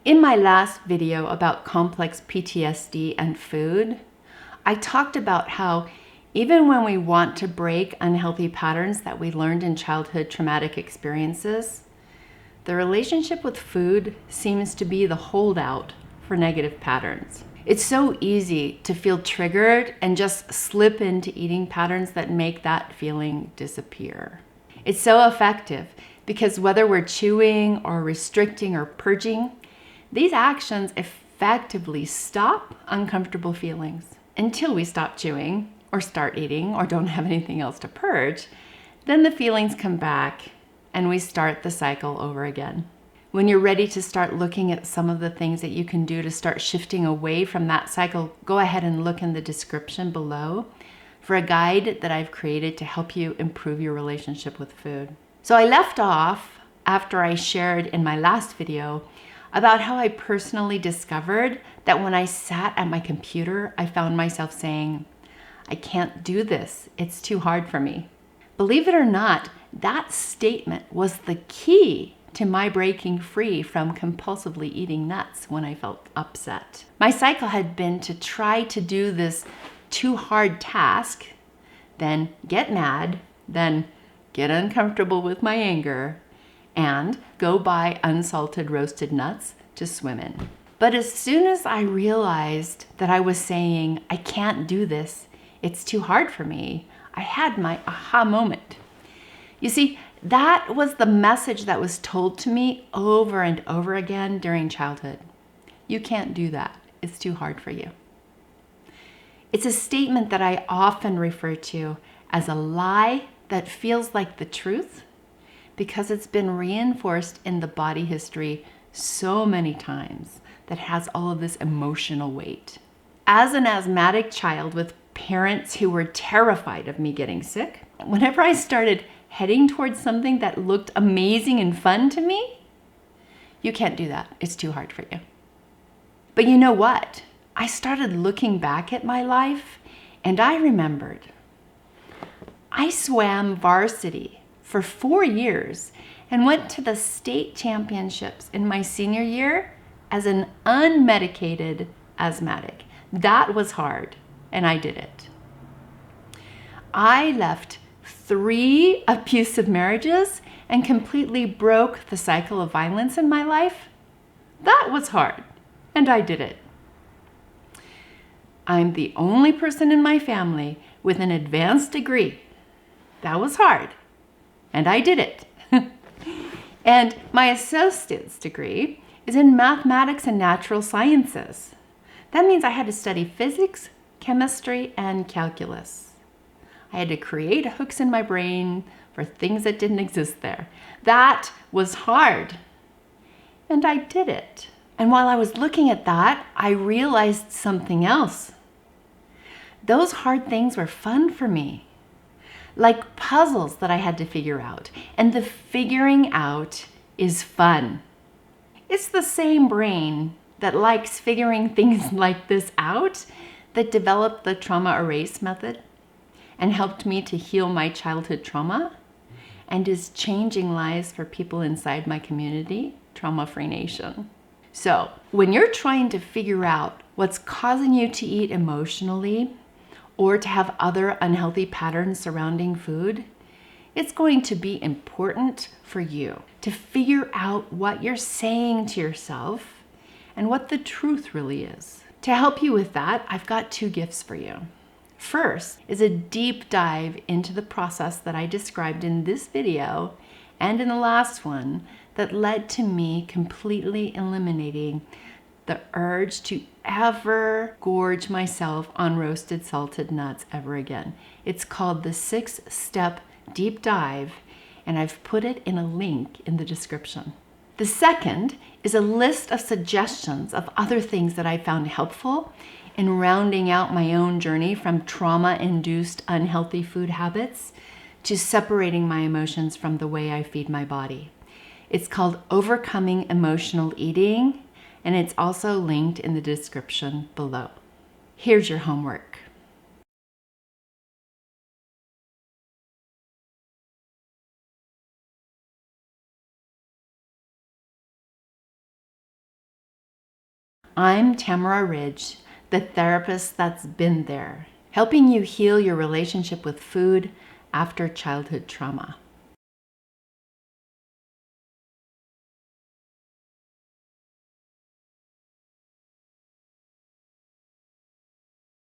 In my last video about complex PTSD and food, I talked about how even when we want to break unhealthy patterns that we learned in childhood traumatic experiences, the relationship with food seems to be the holdout for negative patterns. It's so easy to feel triggered and just slip into eating patterns that make that feeling disappear. It's so effective because whether we're chewing or restricting or purging, these actions effectively stop uncomfortable feelings. Until we stop chewing or start eating or don't have anything else to purge, then the feelings come back and we start the cycle over again. When you're ready to start looking at some of the things that you can do to start shifting away from that cycle, go ahead and look in the description below for a guide that I've created to help you improve your relationship with food. So I left off after I shared in my last video about how I personally discovered that when I sat at my computer, I found myself saying, "I can't do this. It's too hard for me." Believe it or not, that statement was the key to my breaking free from compulsively eating nuts when I felt upset. My cycle had been to try to do this too hard task, then get mad, then get uncomfortable with my anger, and go buy unsalted roasted nuts to swim in. But as soon as I realized that I was saying, "I can't do this, it's too hard for me," I had my aha moment. You see, that was the message that was told to me over and over again during childhood. You can't do that. It's too hard for you. It's a statement that I often refer to as a lie that feels like the truth because it's been reinforced in the body history so many times that has all of this emotional weight. As an asthmatic child with parents who were terrified of me getting sick, whenever I started heading towards something that looked amazing and fun to me, "You can't do that. It's too hard for you." But you know what? I started looking back at my life and I remembered I swam varsity for 4 years and went to the state championships in my senior year as an unmedicated asthmatic. That was hard, and I did it. I left 3 abusive marriages and completely broke the cycle of violence in my life. That was hard, and I did it. I'm the only person in my family with an advanced degree. That was hard, and I did it. And my associate's degree is in mathematics and natural sciences. That means I had to study physics, chemistry, and calculus. I had to create hooks in my brain for things that didn't exist there. That was hard, and I did it. And while I was looking at that, I realized something else. Those hard things were fun for me, like puzzles that I had to figure out. And the figuring out is fun. It's the same brain that likes figuring things like this out that developed the trauma erase method and helped me to heal my childhood trauma and is changing lives for people inside my community, Trauma Free Nation. So when you're trying to figure out what's causing you to eat emotionally or to have other unhealthy patterns surrounding food, it's going to be important for you to figure out what you're saying to yourself and what the truth really is. To help you with that, I've got 2 gifts for you. First is a deep dive into the process that I described in this video and in the last one that led to me completely eliminating the urge to ever gorge myself on roasted salted nuts ever again. It's called the 6-step deep dive, and I've put it in a link in the description. The second is a list of suggestions of other things that I found helpful in rounding out my own journey from trauma-induced unhealthy food habits to separating my emotions from the way I feed my body. It's called Overcoming Emotional Eating, and it's also linked in the description below. Here's your homework. I'm Tamara Ridge, the therapist that's been there, helping you heal your relationship with food after childhood trauma.